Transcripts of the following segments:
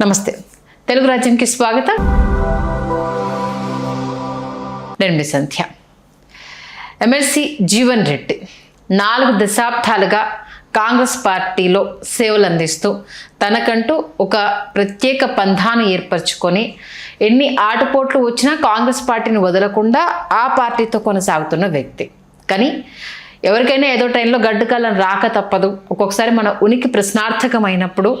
నమస్తే తెలుగు రాజ్యానికి స్వాగతం. నేను మీ సంధ్య. ఎమ్మెల్సీ జీవన్ రెడ్డి 4 దశాబ్దాలుగా కాంగ్రెస్ పార్టీలో సేవలు అందిస్తూ తనకంటూ ఒక ప్రత్యేక పంథాను ఏర్పరచుకొని ఎన్ని ఆటుపోట్లు వచ్చినా కాంగ్రెస్ పార్టీని వదలకుండా ఆ పార్టీతో కొనసాగుతున్న వ్యక్తి. కానీ ఎవరికైనా ఏదో టైంలో గడ్డుకాలం రాక తప్పదు. ఒక్కొక్కసారి మన ఉనికి ప్రశ్నార్థకమైనప్పుడు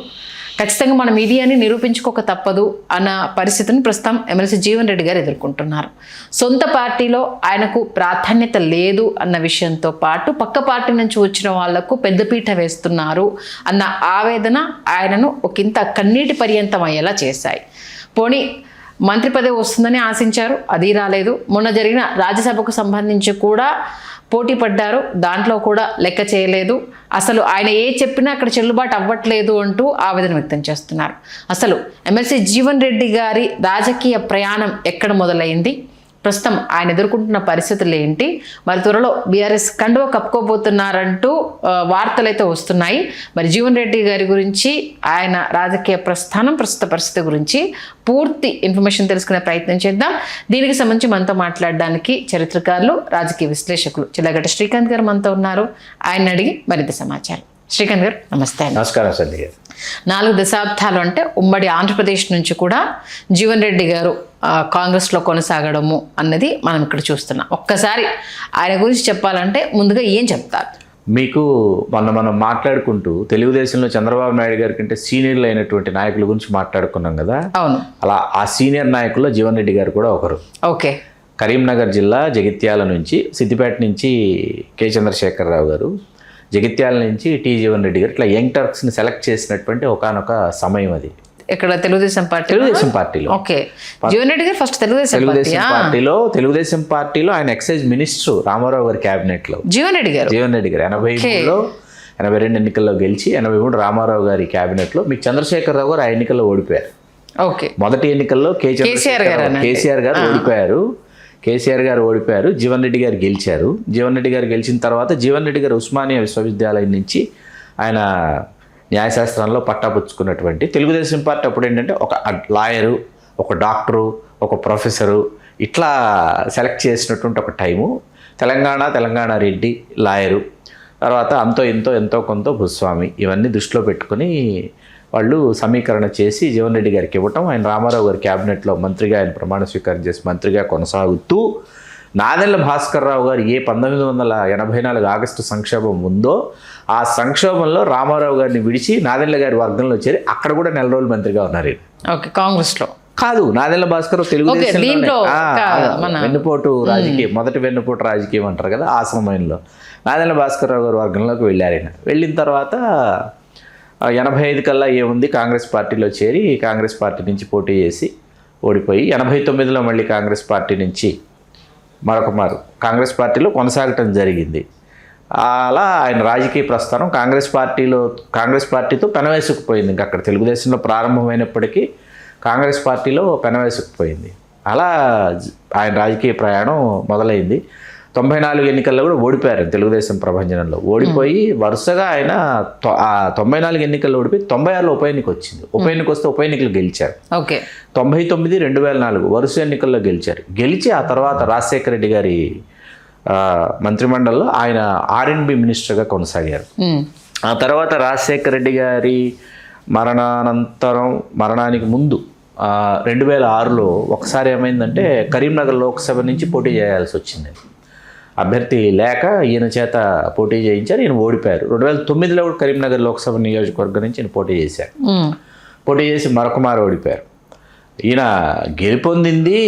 ఖచ్చితంగా మన మీడియాని నిరూపించుకోక తప్పదు అన్న పరిస్థితిని ప్రస్తుతం ఎమ్మెల్సీ జీవన్ రెడ్డి గారు ఎదుర్కొంటున్నారు. సొంత పార్టీలో ఆయనకు ప్రాధాన్యత లేదు అన్న విషయంతో పాటు పక్క పార్టీ నుంచి వచ్చిన వాళ్లకు పెద్దపీట వేస్తున్నారు అన్న ఆవేదన ఆయనను ఒకంత కన్నీటి పర్యంతం అయ్యేలా చేశాయి. పోనీ మంత్రి పదవి వస్తుందని ఆశించారు, అది రాలేదు. మొన్న జరిగిన రాజ్యసభకు సంబంధించి కూడా పోటీ పడ్డారు, దాంట్లో కూడా లెక్క చేయలేదు. అసలు ఆయన ఏ చెప్పినా అక్కడ చెల్లుబాటు అవ్వట్లేదు అంటూ ఆవేదన వ్యక్తం చేస్తున్నారు. అసలు ఎమ్మెల్సీ జీవన్ రెడ్డి గారి రాజకీయ ప్రయాణం ఎక్కడ మొదలైంది, ప్రస్తుతం ఆయన ఎదుర్కొంటున్న పరిస్థితులు ఏంటి, మరి త్వరలో బీఆర్ఎస్ కండువ కప్పుకోబోతున్నారంటూ వార్తలు అయితే వస్తున్నాయి. మరి జీవన్ రెడ్డి గారి గురించి, ఆయన రాజకీయ ప్రస్థానం, ప్రస్తుత పరిస్థితి గురించి పూర్తి ఇన్ఫర్మేషన్ తెలుసుకునే ప్రయత్నం చేద్దాం. దీనికి సంబంధించి మనతో మాట్లాడడానికి చరిత్రకారులు, రాజకీయ విశ్లేషకులు చిల్లగడ్డ శ్రీకాంత్ గారు మనతో ఉన్నారు. ఆయన అడిగి మరింత సమాచారం. శ్రీకాంత్ గారు నమస్తే. నమస్కారం సంధ్య గారు. 4 దశాబ్దాలు అంటే ఉమ్మడి ఆంధ్రప్రదేశ్ నుంచి కూడా జీవన్ రెడ్డి గారు కాంగ్రెస్లో కొనసాగడము అన్నది మనం ఇక్కడ చూస్తున్నాం. ఒక్కసారి ఆయన గురించి చెప్పాలంటే ముందుగా ఏం చెప్తారు? మీకు మనం మాట్లాడుకుంటూ తెలుగుదేశంలో చంద్రబాబు నాయుడు గారి కంటే సీనియర్లు అయినటువంటి నాయకుల గురించి మాట్లాడుకున్నాం కదా. అవును. అలా ఆ సీనియర్ నాయకుల్లో జీవన్ రెడ్డి గారు కూడా ఒకరు. ఓకే. కరీంనగర్ జిల్లా జగిత్యాల నుంచి, సిద్దిపేట నుంచి కే చంద్రశేఖరరావు గారు, జగిత్యాల నుంచి టి జీవన్ రెడ్డి గారు, ఇట్లా యంగ్ టర్క్స్ని సెలెక్ట్ చేసినటువంటి ఒకానొక సమయం అది. ఇక్కడ తెలుగుదేశం పార్టీలో. ఓకే. జీవన్ రెడ్డి గారు ఫస్ట్ తెలుగుదేశం పార్టీలో ఆయన ఎక్సైజ్ మినిస్టర్ రామారావు గారి క్యాబినెట్ లో జీవన్ రెడ్డి గారు 83లో 82 ఎన్నికల్లో గెలిచి 83 రామారావు గారి క్యాబినెట్ లో మీకు చంద్రశేఖరరావు గారు ఆ ఎన్నికల్లో ఓడిపోయారు. ఓకే. మొదటి ఎన్నికల్లో కేసీఆర్ గారు ఓడిపోయారు. జీవన్ రెడ్డి గారు గెలిచారు. జీవన్ రెడ్డి గారు గెలిచిన తర్వాత జీవన్ రెడ్డి గారు ఉస్మానియా విశ్వవిద్యాలయం నుంచి ఆయన న్యాయశాస్త్రంలో పట్టాపుచ్చుకున్నటువంటి తెలుగుదేశం పార్టీ అప్పుడు ఏంటంటే ఒక లాయరు, ఒక డాక్టరు, ఒక ప్రొఫెసరు, ఇట్లా సెలెక్ట్ చేసినటువంటి ఒక టైము. తెలంగాణ రెడ్డి లాయరు, తర్వాత ఎంతో కొంత భూస్వామి, ఇవన్నీ దృష్టిలో పెట్టుకుని వాళ్ళు సమీకరణ చేసి జీవన్ రెడ్డి గారికి ఇవ్వటం. ఆయన రామారావు గారి క్యాబినెట్లో మంత్రిగా ఆయన ప్రమాణ స్వీకారం చేసి మంత్రిగా కొనసాగుతూ నాదెళ్ల భాస్కర్ రావు గారు ఏ 1984 ఆగస్టు సంక్షోభం ఉందో ఆ సంక్షోభంలో రామారావు గారిని విడిచి నాదెళ్ల గారి వర్గంలో చేరి అక్కడ కూడా 4 రోజులు మంత్రిగా ఉన్నారు. ఓకే. కాంగ్రెస్లో కాదు, నాదెళ్ల భాస్కర్ తెలుగుదేశం వెన్నుపోటు రాజకీయం, మొదటి వెన్నుపోటు రాజకీయం అంటారు కదా, ఆ సమయంలో నాదెళ్ల భాస్కర్ రావు గారి వర్గంలోకి వెళ్ళారు. ఆయన వెళ్ళిన తర్వాత 85 కల్లా ఏముంది కాంగ్రెస్ పార్టీలో చేరి కాంగ్రెస్ పార్టీ నుంచి పోటీ చేసి ఓడిపోయి 89లో మళ్ళీ కాంగ్రెస్ పార్టీ నుంచి మరొకమారు కాంగ్రెస్ పార్టీలో కొనసాగటం జరిగింది. అలా ఆయన రాజకీయ ప్రస్థానం కాంగ్రెస్ పార్టీతో పెనవేసుకుపోయింది. ఇంకా అక్కడ తెలుగుదేశంలో ప్రారంభమైనప్పటికీ కాంగ్రెస్ పార్టీలో పెనవేసుకుపోయింది. అలా ఆయన రాజకీయ ప్రయాణం మొదలైంది. 94 ఎన్నికల్లో కూడా ఓడిపోయారు తెలుగుదేశం ప్రభంజనంలో. ఓడిపోయి వరుసగా ఆయన 94 ఎన్నికల్లో ఓడిపోయి 96లో ఉప ఎన్నిక వచ్చింది. ఉప ఎన్నిక వస్తే ఉప ఎన్నికలు గెలిచారు. ఓకే. 99, 2004 వరుస ఎన్నికల్లో గెలిచారు. గెలిచి ఆ తర్వాత రాజశేఖర రెడ్డి గారి మంత్రిమండలిలో ఆయన R&B మినిస్టర్గా కొనసాగారు. ఆ తర్వాత రాజశేఖర రెడ్డి గారి మరణానికి ముందు 2006లో ఒకసారి ఏమైందంటే కరీంనగర్ లోక్సభ నుంచి పోటీ చేయాల్సి వచ్చింది. అభ్యర్థి లేక ఈయన చేత పోటీ చేయించారు. ఈయన ఓడిపోయారు. 2009లో కూడా కరీంనగర్ లోక్సభ నియోజకవర్గం నుంచి ఈయన పోటీ చేశారు. పోటీ చేసి మరొకమారు ఓడిపోయారు. ఈయన గెలుపొందింది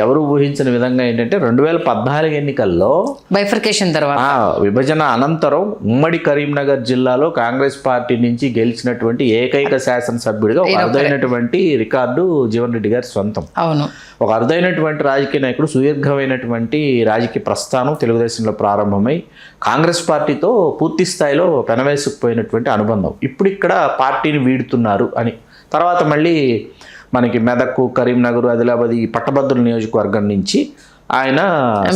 ఎవరు ఊహించిన విధంగా ఏంటంటే 2014 ఎన్నికల్లో బైఫర్కేషన్ తర్వాత విభజన అనంతరం ఉమ్మడి కరీంనగర్ జిల్లాలో కాంగ్రెస్ పార్టీ నుంచి గెలిచినటువంటి ఏకైక శాసనసభ్యుడిగా ఒక అరుదైనటువంటి రికార్డు జీవన్ రెడ్డి గారి సొంతం. అవును. ఒక అరుదైనటువంటి రాజకీయ నాయకుడు, సుదీర్ఘమైనటువంటి రాజకీయ ప్రస్థానం తెలుగుదేశంలో ప్రారంభమై కాంగ్రెస్ పార్టీతో పూర్తి స్థాయిలో పెనవేసుకుపోయినటువంటి అనుబంధం. ఇప్పుడు ఇక్కడ పార్టీని వీడుతున్నారు అని తర్వాత మళ్ళీ మనకి మెదక్, కరీంనగర్, ఆదిలాబాద్ ఈ పట్టభద్రుల నియోజకవర్గం నుంచి ఆయన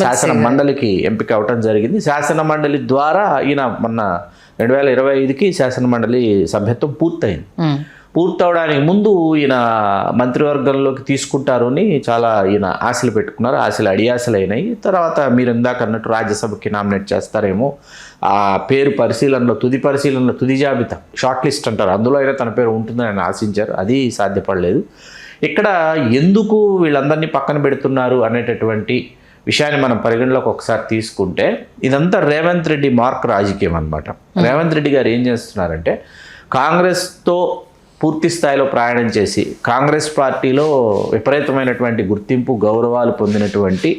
శాసన మండలికి ఎంపిక అవటం జరిగింది. శాసన మండలి ద్వారా ఈయన మొన్న 2025కి శాసన మండలి సభ్యత్వం పూర్తయింది. పూర్తవడానికి ముందు ఈయన మంత్రివర్గంలోకి తీసుకుంటారు అని చాలా ఈయన ఆశలు పెట్టుకున్నారు. ఆశలు అడియాశలు అయినాయి. తర్వాత మీరు ఇందాక అన్నట్టు రాజ్యసభకి నామినేట్ చేస్తారేమో, ఆ పేరు పరిశీలనలో తుది జాబితా షార్ట్ లిస్ట్ అంటారు, అందులో అయినా తన పేరు ఉంటుందని ఆయన ఆశించారు. అది సాధ్యపడలేదు. ఇక్కడ ఎందుకు వీళ్ళందరినీ పక్కన పెడుతున్నారు అనేటటువంటి విషయాన్ని మనం పరిగణలోకి ఒకసారి తీసుకుంటే, ఇదంతా రేవంత్ రెడ్డి మార్క్ రాజకీయం అనమాట. రేవంత్ రెడ్డి గారు ఏం చేస్తున్నారంటే, కాంగ్రెస్తో పూర్తి స్థాయిలో ప్రయాణం చేసి కాంగ్రెస్ పార్టీలో విపరీతమైనటువంటి గుర్తింపు గౌరవాలు పొందినటువంటి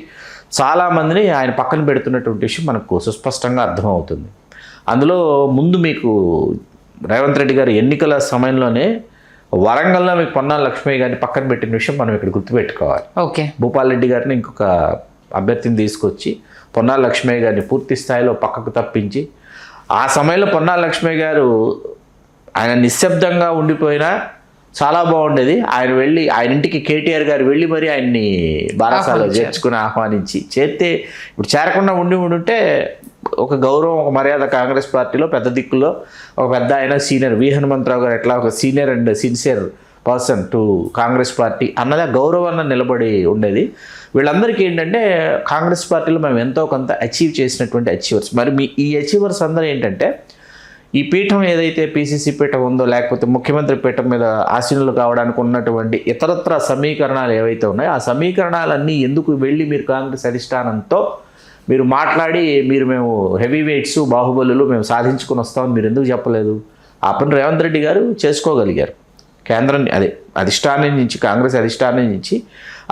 చాలామందిని ఆయన పక్కన పెడుతున్నటువంటి విషయం మనకు సుస్పష్టంగా అర్థమవుతుంది. అందులో ముందు మీకు రేవంత్ రెడ్డి గారు ఎన్నికల సమయంలోనే వరంగల్లో మీకు పొన్నాల లక్ష్మయ్య గారిని పక్కన పెట్టిన విషయం మనం ఇక్కడ గుర్తుపెట్టుకోవాలి. ఓకే, భూపాల్ రెడ్డి గారిని ఇంకొక అభ్యర్థిని తీసుకొచ్చి పొన్నాల లక్ష్మయ్య గారిని పూర్తి స్థాయిలో పక్కకు తప్పించి, ఆ సమయంలో పొన్నాల లక్ష్మయ్య గారు ఆయన నిశ్శబ్దంగా ఉండిపోయినా చాలా బాగుండేది. ఆయన ఇంటికి కేటీఆర్ గారు వెళ్ళి మరి ఆయన్ని బారాసాలో చేర్చుకుని చేస్తే ఇప్పుడు చేరకుండా ఉంటే ఒక గౌరవం, ఒక మర్యాద కాంగ్రెస్ పార్టీలో పెద్ద దిక్కులో ఒక పెద్ద ఆయన సీనియర్ వి హనుమంతరావు గారు ఎట్లా ఒక senior and sincere person to Congress party అన్నది గౌరవాన్ని నిలబడి ఉండేది. వీళ్ళందరికీ ఏంటంటే కాంగ్రెస్ పార్టీలో మేము ఎంతో కొంత అచీవ్ చేసినటువంటి అచీవర్స్. మరి ఈ అచీవర్స్ అందరూ ఏంటంటే, ఈ పీఠం ఏదైతే పీసీసీ పీఠం ఉందో, లేకపోతే ముఖ్యమంత్రి పీఠం మీద ఆసీనులు కావడానికి ఉన్నటువంటి ఇతరత్ర సమీకరణాలు ఏవైతే ఉన్నాయో, ఆ సమీకరణాలన్నీ ఎందుకు వెళ్ళి మీరు కాంగ్రెస్ అధిష్టానంతో మీరు మాట్లాడి మేము హెవీ వెయిట్స్ బాహుబలులు మేము సాధించుకుని వస్తామని మీరు ఎందుకు చెప్పలేదు? ఆ పని రేవంత్ రెడ్డి గారు చేసుకోగలిగారు. కేంద్రం అధిష్టానం నుంచి, కాంగ్రెస్ అధిష్టానం నుంచి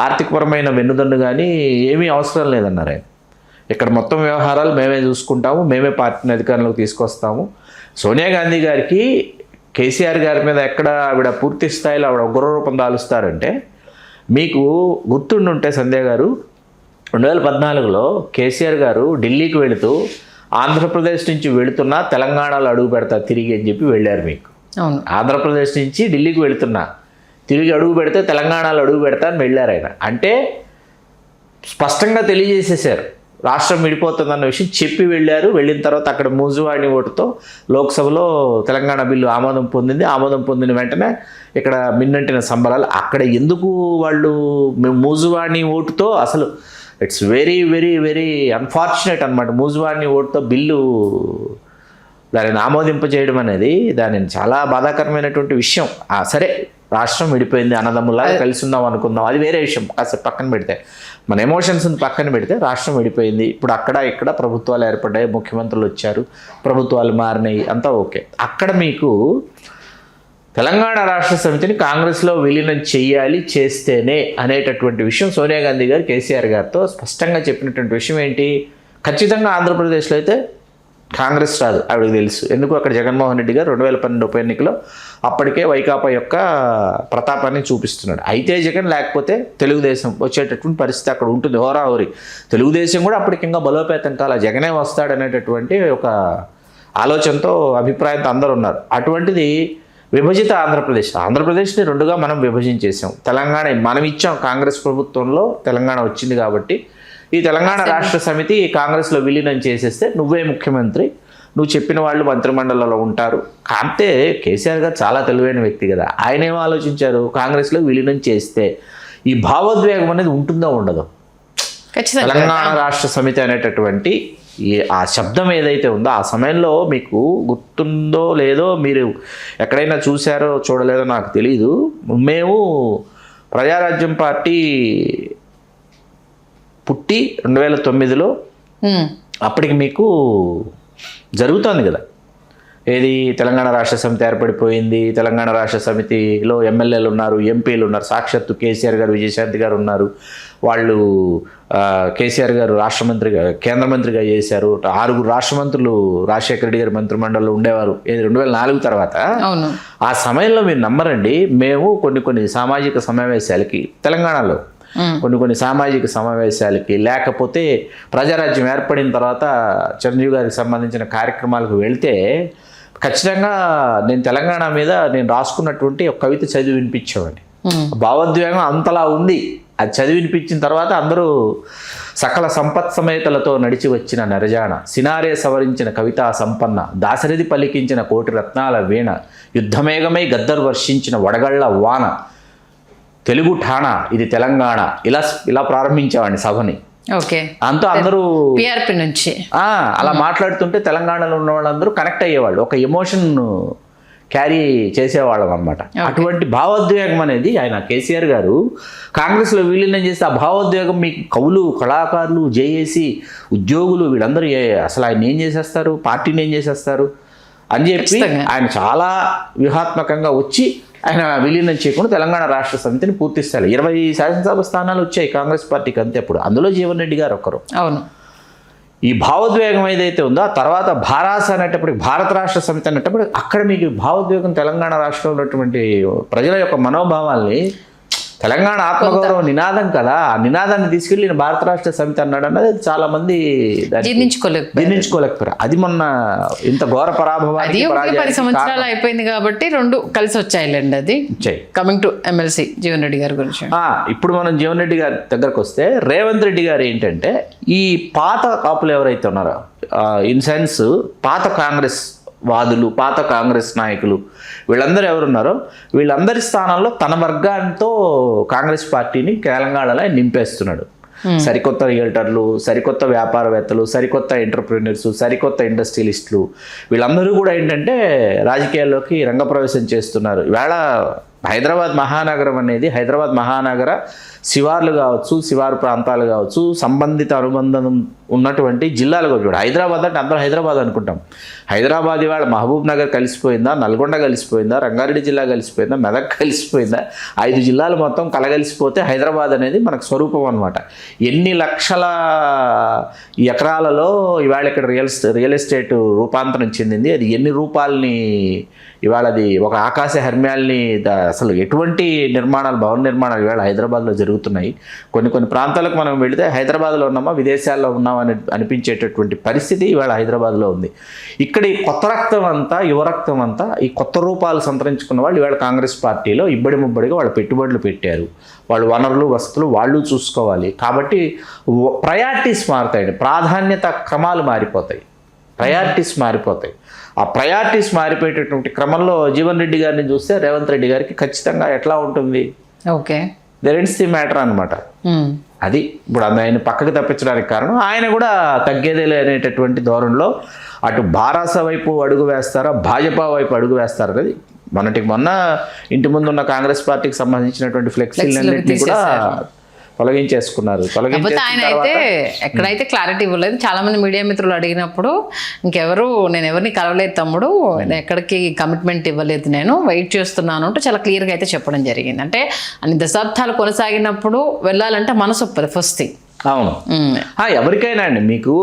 ఆర్థికపరమైన వెన్నుదన్ను కానీ ఏమీ అవసరం లేదన్నారు ఆయన. ఇక్కడ మొత్తం వ్యవహారాలు మేమే చూసుకుంటాము, మేమే పార్టీని అధికారంలోకి తీసుకొస్తాము. సోనియా గాంధీ గారికి కేసీఆర్ గారి మీద ఎక్కడ ఆవిడ పూర్తి స్థాయిలో ఆవిడ ఉగ్రరూపం దాలుస్తారంటే, మీకు గుర్తుండుంటే సంధ్య గారు 2014లో కేసీఆర్ గారు ఢిల్లీకి వెళుతూ ఆంధ్రప్రదేశ్ నుంచి వెళుతున్నా తెలంగాణలో అడుగు పెడతా తిరిగి అని చెప్పి వెళ్ళారు. మీకు ఆంధ్రప్రదేశ్ నుంచి ఢిల్లీకి వెళుతున్నా తిరిగి అడుగు పెడితే తెలంగాణలో అడుగు పెడతా అని వెళ్ళారు ఆయన. అంటే స్పష్టంగా తెలియజేసేశారు రాష్ట్రం విడిపోతుందన్న విషయం చెప్పి వెళ్ళారు. వెళ్ళిన తర్వాత అక్కడ మూజువాణి ఓటుతో లోక్సభలో తెలంగాణ బిల్లు ఆమోదం పొందిన వెంటనే ఇక్కడ మిన్నంటిన సంబరాలు. అక్కడ ఎందుకు వాళ్ళు మేము మూజువాణి ఓటుతో, అసలు it's very very very unfortunate అనమాట, మూజువాణి ఓటుతో బిల్లు దానిని ఆమోదింపజేయడం అనేది దానిని చాలా బాధాకరమైనటువంటి విషయం. సరే, రాష్ట్రం విడిపోయింది, అన్నదమ్ములాగా కలిసి ఉందాం అనుకుందాం, అది వేరే విషయం. కాసేపు పక్కన పెడితే, మన ఎమోషన్స్ని పక్కన పెడితే, రాష్ట్రం విడిపోయింది, ఇప్పుడు అక్కడ ఇక్కడ ప్రభుత్వాలు ఏర్పడ్డాయి, ముఖ్యమంత్రులు వచ్చారు, ప్రభుత్వాలు మారినాయి, అంతా ఓకే. అక్కడ మీకు తెలంగాణ రాష్ట్ర సమితిని కాంగ్రెస్లో విలీనం చేయాలి, చేస్తేనే అనేటటువంటి విషయం సోనియా గాంధీ గారు కేసీఆర్ గారితో స్పష్టంగా చెప్పినటువంటి విషయం ఏంటి? ఖచ్చితంగా ఆంధ్రప్రదేశ్లో అయితే కాంగ్రెస్ రాదు, ఆవిడకి తెలుసు. ఎందుకు? అక్కడ జగన్మోహన్ రెడ్డి గారు 2012 ఉప ఎన్నికలో అప్పటికే వైకాపా యొక్క ప్రతాపాన్ని చూపిస్తున్నాడు. అయితే జగన్ లేకపోతే తెలుగుదేశం వచ్చేటటువంటి పరిస్థితి అక్కడ ఉంటుంది, హోరాహోరీ. తెలుగుదేశం కూడా అప్పటికి ఇంకా బలోపేతం కాల, జగనే వస్తాడనేటటువంటి ఒక ఆలోచనతో, అభిప్రాయంతో అందరూ ఉన్నారు. అటువంటిది విభజిత ఆంధ్రప్రదేశ్ని రెండుగా మనం విభజించేసాం. తెలంగాణ మనం ఇచ్చాం, కాంగ్రెస్ ప్రభుత్వంలో తెలంగాణ వచ్చింది కాబట్టి ఈ తెలంగాణ రాష్ట్ర సమితి కాంగ్రెస్లో విలీనం చేసేస్తే నువ్వే ముఖ్యమంత్రి, నువ్వు చెప్పిన వాళ్ళు మంత్రిమండలిలో ఉంటారు. కాకపోతే కేసీఆర్ గారు చాలా తెలివైన వ్యక్తి కదా, ఆయన ఏమో ఆలోచించారు, కాంగ్రెస్లో విలీనం చేస్తే ఈ భావోద్వేగం అనేది ఉంటుందో ఉండదో? తెలంగాణ రాష్ట్ర సమితి అనేటటువంటి ఆ శబ్దం ఏదైతే ఉందో, ఆ సమయంలో మీకు గుర్తుందో లేదో, మీరు ఎక్కడైనా చూసారో చూడలేదో నాకు తెలీదు, మేము ప్రజారాజ్యం పార్టీ పుట్టి 2009లో అప్పటికి మీకు జరుగుతోంది కదా, ఏది తెలంగాణ రాష్ట్ర సమితి ఏర్పడిపోయింది. తెలంగాణ రాష్ట్ర సమితిలో ఎమ్మెల్యేలు ఉన్నారు, ఎంపీలు ఉన్నారు, సాక్షాత్తు కేసీఆర్ గారు, విజయశాంతి గారు ఉన్నారు. వాళ్ళు కేసీఆర్ గారు రాష్ట్ర మంత్రిగా, కేంద్ర మంత్రిగా చేశారు. 6 రాష్ట్ర మంత్రులు రాజశేఖర రెడ్డి గారి మంత్రిమండలిలో ఉండేవారు 2004 తర్వాత. ఆ సమయంలో మీరు నమ్మరండి, మేము కొన్ని సామాజిక సమావేశాలకి తెలంగాణలో కొన్ని సామాజిక సమావేశాలకి, లేకపోతే ప్రజారాజ్యం ఏర్పడిన తర్వాత చిరంజీవి గారికి సంబంధించిన కార్యక్రమాలకు వెళ్తే ఖచ్చితంగా నేను తెలంగాణ మీద నేను రాసుకున్నటువంటి ఒక కవిత చదివి వినిపించేవాడిని. భావోద్వేగం అంతలా ఉంది. అది చదివినిపించిన తర్వాత అందరూ సకల సంపత్ సమేతలతో నడిచి వచ్చిన నెరజాన, సినారే సవరించిన కవితా సంపన్న, దాశరథి పలికించిన కోటి రత్నాల వీణ, యుద్ధమేఘమై గద్దరు వర్షించిన వడగళ్ల వాన, తెలుగు ఠాణా ఇది తెలంగాణ, ఇలా ప్రారంభించేవాడిని సభని. ఓకే, అంతా అందరూ పిఆర్పి నుంచి అలా మాట్లాడుతుంటే తెలంగాణలో ఉన్న వాళ్ళందరూ కనెక్ట్ అయ్యేవాళ్ళు, ఒక ఎమోషన్ క్యారీ చేసేవాళ్ళం అనమాట. అటువంటి భావోద్వేగం అనేది ఆయన కేసీఆర్ గారు కాంగ్రెస్లో విలీనం చేస్తే ఆ భావోద్వేగం మీకు కవులు, కళాకారులు, జేఏసీ ఉద్యోగులు వీళ్ళందరూ అసలు ఆయన ఏం చేసేస్తారు, పార్టీని ఏం చేసేస్తారు అని చెప్పి ఆయన చాలా వ్యూహాత్మకంగా వచ్చి ఆయన విలీనం చేయకుండా తెలంగాణ రాష్ట్ర సమితిని పూర్తి స్థాయి 20 శాసనసభ స్థానాలు వచ్చాయి కాంగ్రెస్ పార్టీకి అంతే. అప్పుడు అందులో జీవన్ రెడ్డి గారు ఒకరు. అవును, ఈ భావోద్వేగం ఏదైతే ఉందో ఆ తర్వాత భారాస అనేటప్పటికి భారత రాష్ట్ర సమితి అనేటప్పుడు అక్కడ మీకు భావోద్వేగం తెలంగాణ రాష్ట్రంలో ఉన్నటువంటి ప్రజల యొక్క మనోభావాల్ని, తెలంగాణ ఆత్మగౌరవ నినాదం కదా, ఆ నినాదాన్ని తీసుకెళ్ళి నేను భారత రాష్ట్ర సమితి అన్నాడు అన్నది చాలా మంది జీర్ణించుకోలేకపోయారు. అది మొన్న ఇంత ఘోర పరాభవానికి 10 సంవత్సరాలు అయిపోయింది కాబట్టి రెండు కలిసి వచ్చాయిలేండి. అది coming to MLC Jeevan Reddy గారి గురించి ఇప్పుడు మనం జీవన్ రెడ్డి గారి దగ్గరకు వస్తే, రేవంత్ రెడ్డి గారు ఏంటంటే ఈ పాత కాపులు ఎవరైతే ఉన్నారో, ఇన్ సెన్స్ పాత కాంగ్రెస్ వాదులు, పాత కాంగ్రెస్ నాయకులు, వీళ్ళందరూ ఎవరున్నారో వీళ్ళందరి స్థానాల్లో తన వర్గాంతో కాంగ్రెస్ పార్టీని తెలంగాణలో నింపేస్తున్నాడు. సరికొత్త రియల్టర్లు, సరికొత్త వ్యాపారవేత్తలు, సరికొత్త ఎంటర్ప్రీనర్స్, సరికొత్త ఇండస్ట్రియలిస్టులు వీళ్ళందరూ కూడా ఏంటంటే రాజకీయాల్లోకి రంగప్రవేశం చేస్తున్నారు. ఇవాళ హైదరాబాద్ మహానగరం అనేది, హైదరాబాద్ మహానగర శివార్లు కావచ్చు, శివారు ప్రాంతాలు కావచ్చు, సంబంధిత అనుబంధం ఉన్నటువంటి జిల్లాలు కూడా. హైదరాబాద్ అంటే అందరూ హైదరాబాద్ అనుకుంటాం. హైదరాబాద్ ఇవాళ మహబూబ్ నగర్ కలిసిపోయిందా, నల్గొండ కలిసిపోయిందా, రంగారెడ్డి జిల్లా కలిసిపోయిందా, మెదక్ కలిసిపోయిందా, 5 జిల్లాలు మొత్తం కలగలిసిపోతే హైదరాబాద్ అనేది మనకు స్వరూపం అనమాట. ఎన్ని లక్షల ఎకరాలలో ఇవాళ ఇక్కడ రియల్ ఎస్టేట్ రూపాంతరం చెందింది, అది ఎన్ని రూపాయలని ఇవాళ అది ఒక ఆకాశ హర్మ్యాల్ని, అసలు ఎటువంటి నిర్మాణాలు, భవన నిర్మాణాలు ఇవాళ హైదరాబాద్లో జరుగుతున్నాయి. కొన్ని ప్రాంతాలకు మనం వెళితే హైదరాబాద్లో ఉన్నామా, విదేశాల్లో ఉన్నామా అని అనిపించేటటువంటి పరిస్థితి ఇవాళ హైదరాబాద్లో ఉంది. ఇక్కడ ఈ కొత్త రక్తం అంతా, యువరక్తం అంతా, ఈ కొత్త రూపాలు సంతరించుకున్న వాళ్ళు ఇవాళ కాంగ్రెస్ పార్టీలో ఇబ్బడి ముబ్బడిగా వాళ్ళు పెట్టుబడులు పెట్టారు. వాళ్ళు వనరులు, వసతులు వాళ్ళు చూసుకోవాలి. కాబట్టి ప్రయారిటీస్ మారుతాయండి, ప్రాధాన్యత క్రమాలు మారిపోతాయి, ప్రయారిటీస్ మారిపోతాయి. ఆ ప్రయారిటీస్ మారిపోయేటటువంటి క్రమంలో జీవన్ రెడ్డి గారిని చూస్తే రేవంత్ రెడ్డి గారికి ఖచ్చితంగా ఎట్లా ఉంటుంది, okay there it's the matter అనమాట. అది ఇప్పుడు ఆయన పక్కకు తప్పించడానికి కారణం, ఆయన కూడా తగ్గేదేలే అనేటటువంటి ధోరణిలో అటు భారాస వైపు అడుగు వేస్తారా, భాజపా వైపు అడుగు వేస్తారా అనేది మొన్న ఇంటి ముందు ఉన్న కాంగ్రెస్ పార్టీకి సంబంధించినటువంటి ఫ్లెక్సీలన్నింటినీ కూడా తొలగించేసుకున్నారు. ఆయన అయితే ఎక్కడైతే క్లారిటీ ఇవ్వలేదు. చాలా మంది మీడియా మిత్రులు అడిగినప్పుడు నేను ఎవరిని కలవలేదు తమ్ముడు, ఎక్కడికి కమిట్మెంట్ ఇవ్వలేదు, నేను వెయిట్ చేస్తున్నాను అంటూ చాలా క్లియర్గా అయితే చెప్పడం జరిగింది. అంటే అన్ని దశాబ్దాలు కొనసాగినప్పుడు వెళ్ళాలంటే మనసు ఒప్పదు ఫస్ట్ థింగ్. అవును, ఎవరికైనా అండి. మీకు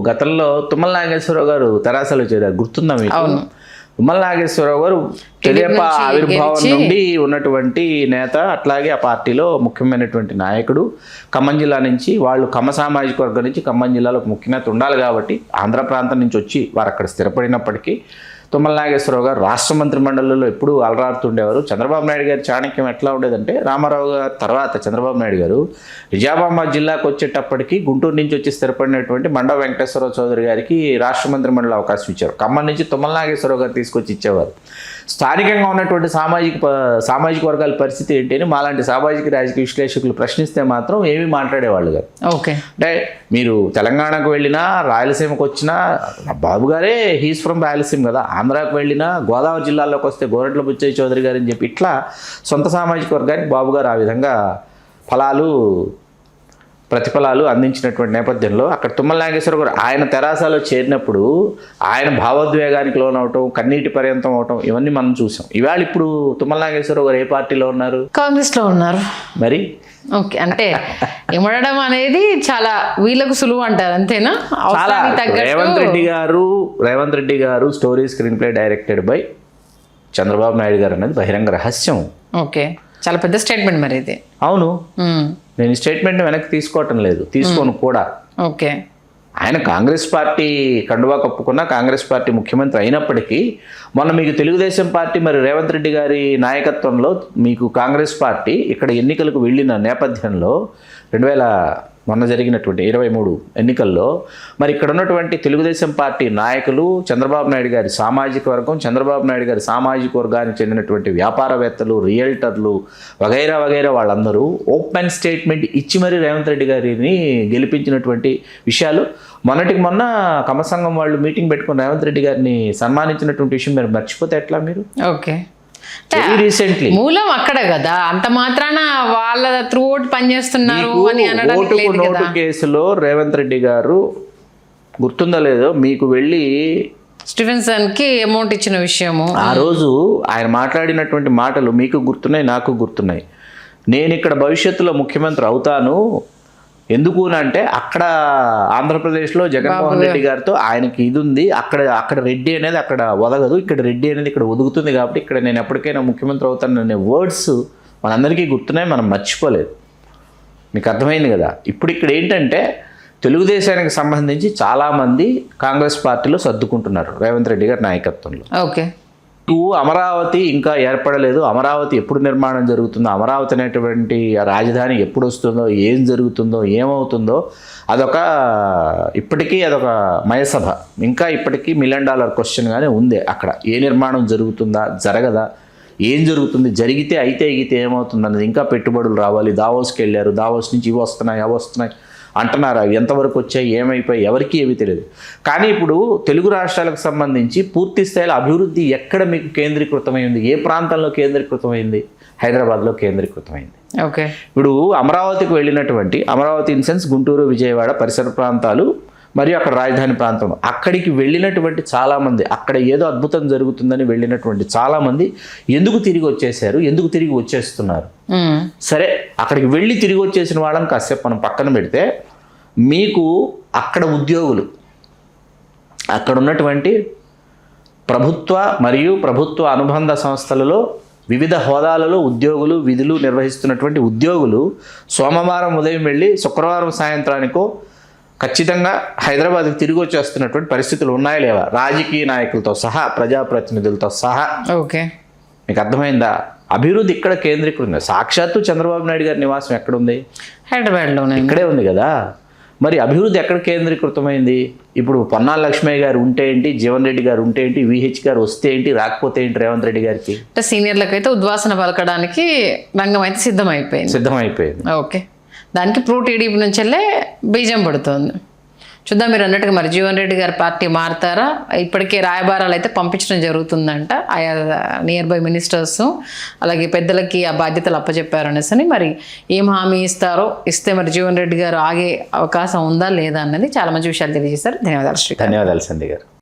గతంలో తుమ్మల నాగేశ్వరరావు గారు తెరాసలో చేరారు, గుర్తుందా మీకు? అవును, తుమ్మల నాగేశ్వరరావు గారు తెదేపా ఆవిర్భావం నుండి ఉన్నటువంటి నేత, అట్లాగే ఆ పార్టీలో ముఖ్యమైనటువంటి నాయకుడు. ఖమ్మం జిల్లా నుంచి, వాళ్ళు కమ్మ సామాజిక వర్గం నుంచి ఖమ్మం జిల్లాలో ముఖ్య నేత ఉండాలి కాబట్టి ఆంధ్ర ప్రాంతం నుంచి వచ్చి వారు అక్కడ స్థిరపడినప్పటికీ తుమ్మల నాగేశ్వరరావు గారు రాష్ట్ర మంత్రి మండలిలో ఎప్పుడూ అలరాడుతుండేవారు. చంద్రబాబు నాయుడు గారి చాణక్యం ఎట్లా ఉండేదంటే, రామారావు గారి తర్వాత చంద్రబాబు నాయుడు గారు నిజామాబాద్ జిల్లాకు వచ్చేటప్పటికి గుంటూరు నుంచి వచ్చి స్థిరపడినటువంటి మండవ వెంకటేశ్వరరావు చౌదరి గారికి రాష్ట్ర మంత్రి మండలి అవకాశం ఇచ్చారు. ఖమ్మం నుంచి తుమ్మల నాగేశ్వరరావు గారు తీసుకొచ్చి ఇచ్చేవారు. స్థానికంగా ఉన్నటువంటి సామాజిక వర్గాల పరిస్థితి ఏంటి అని మాలాంటి సామాజిక రాజకీయ విశ్లేషకులు ప్రశ్నిస్తే మాత్రం ఏమీ మాట్లాడేవాళ్ళు కాదు. ఓకే, అంటే మీరు తెలంగాణకు వెళ్ళినా, రాయలసీమకు వచ్చినా, బాబు గారే హీస్ ఫ్రమ్ రాయలసీమ కదా, ఆంధ్రాకు వెళ్ళినా, గోదావరి జిల్లాలోకి వస్తే గోరట్ల బుచ్చయ్య చౌదరి గారు అని చెప్పి ఇట్లా సొంత సామాజిక వర్గానికి బాబు గారు ఆ విధంగా ప్రతిఫలాలు అందించినటువంటి నేపథ్యంలో అక్కడ తుమ్మల నాగేశ్వర గారు ఆయన తెరాసాలో చేరినప్పుడు ఆయన భావోద్వేగానికి లోనవటం, కన్నీటి పర్యంతం అవటం, ఇవన్నీ మనం చూసాం. ఇవాళ ఇప్పుడు తుమ్మల నాగేశ్వర గారు ఏ పార్టీలో ఉన్నారు? కాంగ్రెస్లో ఉన్నారు. మరి ఓకే, అంటే ఇమడడం అనేది చాలా వీళ్ళకు సులువు అంటారు, అంతేనా? రేవంత్ రెడ్డి గారు story screen play directed by Chandrababu Naidu గారు అనేది బహిరంగ రహస్యం. ఓకే, చాలా పెద్ద స్టేట్మెంట్ మరి ఇది. అవును, నేను ఈ స్టేట్మెంట్ వెనక్కి తీసుకోవటం లేదు, తీసుకోను కూడా. ఓకే, ఆయన కాంగ్రెస్ పార్టీ కండువా కప్పుకున్న కాంగ్రెస్ పార్టీ ముఖ్యమంత్రి అయినప్పటికీ మొన్న మీకు తెలుగుదేశం పార్టీ మరి రేవంత్ రెడ్డి గారి నాయకత్వంలో మీకు కాంగ్రెస్ పార్టీ ఇక్కడ ఎన్నికలకు వెళ్ళిన నేపథ్యంలో మొన్న జరిగినటువంటి 23 ఎన్నికల్లో మరి ఇక్కడ ఉన్నటువంటి తెలుగుదేశం పార్టీ నాయకులు, చంద్రబాబు నాయుడు గారి సామాజిక వర్గం, చంద్రబాబు నాయుడు గారి సామాజిక వర్గానికి చెందినటువంటి వ్యాపారవేత్తలు, రియల్టర్లు వగైరా వగైరా వాళ్ళందరూ ఓపెన్ స్టేట్మెంట్ ఇచ్చి మరి రేవంత్ రెడ్డి గారిని గెలిపించినటువంటి విషయాలు మొన్నటికి మొన్న కమసంఘం వాళ్ళు మీటింగ్ పెట్టుకుని రేవంత్ రెడ్డి గారిని సన్మానించినటువంటి విషయం మీరు మర్చిపోతే ఎట్లా మీరు? ఓకే, రీసెంట్లీ మూలం అక్కడే కదా, అంత మాత్రాన వాళ్ళ త్రూ ఓట్ పనిచేస్తున్నారు అని అనడానికి లేదు కదా. నోటు కేసులో రేవంత్ రెడ్డి గారు గుర్తుందో లేదో మీకు వెళ్ళి స్టీఫెన్సన్ కి అమౌంట్ ఇచ్చిన విషయము ఆ రోజు ఆయన మాట్లాడినటువంటి మాటలు మీకు గుర్తున్నాయి, నాకు గుర్తున్నాయి. నేను ఇక్కడ భవిష్యత్తులో ముఖ్యమంత్రి అవుతాను, ఎందుకు అంటే అక్కడ ఆంధ్రప్రదేశ్లో జగన్మోహన్ రెడ్డి గారితో ఆయనకి ఇది ఉంది, అక్కడ రెడ్డి అనేది అక్కడ ఒదగదు, ఇక్కడ రెడ్డి అనేది ఇక్కడ ఒదుగుతుంది, కాబట్టి ఇక్కడ నేను ఎప్పటికైనా ముఖ్యమంత్రి అవుతాను అనే వర్డ్స్ మనందరికీ గుర్తున్నాయి, మనం మర్చిపోలేదు. మీకు అర్థమైంది కదా. ఇప్పుడు ఇక్కడ ఏంటంటే తెలుగుదేశానికి సంబంధించి చాలామంది కాంగ్రెస్ పార్టీలో సర్దుకుంటున్నారు రేవంత్ రెడ్డి గారి నాయకత్వంలో. ఓకే, అమరావతి ఇంకా ఏర్పడలేదు, అమరావతి ఎప్పుడు నిర్మాణం జరుగుతుందో, అమరావతి అనేటువంటి రాజధాని ఎప్పుడు వస్తుందో, ఏం జరుగుతుందో, ఏమవుతుందో ఇప్పటికీ అదొక మయసభ. ఇంకా ఇప్పటికీ $1 మిలియన్ క్వశ్చన్గానే ఉంది. అక్కడ ఏ నిర్మాణం జరుగుతుందా, జరగదా, ఏం జరుగుతుంది, జరిగితే అయితే ఏమవుతుంది అన్నది ఇంకా పెట్టుబడులు రావాలి. దావోస్కి వెళ్ళారు, దావోస్ నుంచి ఇవి వస్తున్నాయి అవి వస్తున్నాయి అంటున్నారు, అవి ఎంతవరకు వచ్చాయి, ఏమైపోయి ఎవరికి ఏమీ తెలియదు. కానీ ఇప్పుడు తెలుగు రాష్ట్రాలకు సంబంధించి పూర్తి స్థాయిలో అభివృద్ధి ఎక్కడ మీకు కేంద్రీకృతమైంది, ఏ ప్రాంతంలో కేంద్రీకృతమైంది? హైదరాబాద్లో కేంద్రీకృతమైంది. ఓకే, ఇప్పుడు అమరావతికి వెళ్ళినటువంటి అమరావతి ఇన్ సెన్స్ గుంటూరు, విజయవాడ పరిసర ప్రాంతాలు మరియు అక్కడ రాజధాని ప్రాంతం, అక్కడికి వెళ్ళినటువంటి చాలామంది, అక్కడ ఏదో అద్భుతం జరుగుతుందని వెళ్ళినటువంటి చాలామంది ఎందుకు తిరిగి వచ్చేసారు, ఎందుకు తిరిగి వచ్చేస్తున్నారు? సరే, అక్కడికి వెళ్ళి తిరిగి వచ్చేసిన వాళ్ళని కాసేపు మనం పక్కన పెడితే, మీకు అక్కడ ఉద్యోగులు, అక్కడ ఉన్నటువంటి ప్రభుత్వ మరియు ప్రభుత్వ అనుబంధ సంస్థలలో వివిధ హోదాలలో ఉద్యోగులు విధులు నిర్వహిస్తున్నటువంటి ఉద్యోగులు సోమవారం ఉదయం వెళ్ళి శుక్రవారం సాయంత్రానికో ఖచ్చితంగా హైదరాబాద్కి తిరిగి వచ్చేస్తున్నటువంటి పరిస్థితులు ఉన్నాయా లేవా? రాజకీయ నాయకులతో సహా, ప్రజాప్రతినిధులతో సహా. ఓకే, మీకు అర్థమైందా? అభివృద్ధి ఇక్కడ కేంద్రీకృతం. సాక్షాత్తు చంద్రబాబు నాయుడు గారి నివాసం ఎక్కడుంది? హైదరాబాద్లోనే, ఇక్కడే ఉంది కదా. మరి అభివృద్ధి ఎక్కడ కేంద్రీకృతమైంది? ఇప్పుడు పొన్నాల లక్ష్మయ్య గారు ఉంటే ఏంటి, జీవన్ రెడ్డి గారు ఉంటే ఏంటి, విహెచ్ గారు వస్తే ఏంటి, రాకపోతే ఏంటి రేవంత్ రెడ్డి గారికి? అంటే సీనియర్లకైతే ఉద్వాసన పలకడానికి రంగం అయితే సిద్ధమైపోయింది. ఓకే, దానికి టీడీపీ నుంచి వెళ్ళే బీజం పడుతుంది. చూద్దాం. మీరు అన్నట్టుగా మరి జీవన్ రెడ్డి గారి పార్టీ మారుతారా? ఇప్పటికే రాయబారాలు అయితే పంపించడం జరుగుతుందంట, ఆయా నియర్ బై మినిస్టర్స్ అలాగే పెద్దలకి ఆ బాధ్యతలు అప్పచెప్పారు అనేసి. మరి ఏం హామీ ఇస్తారో, ఇస్తే మరి జీవన్ రెడ్డి గారు ఆగే అవకాశం ఉందా లేదా అన్నది చాలా మంచి విషయాలు తెలియజేశారు. ధన్యవాదాలు శ్రీ. ధన్యవాదాలు సంధ్య గారు.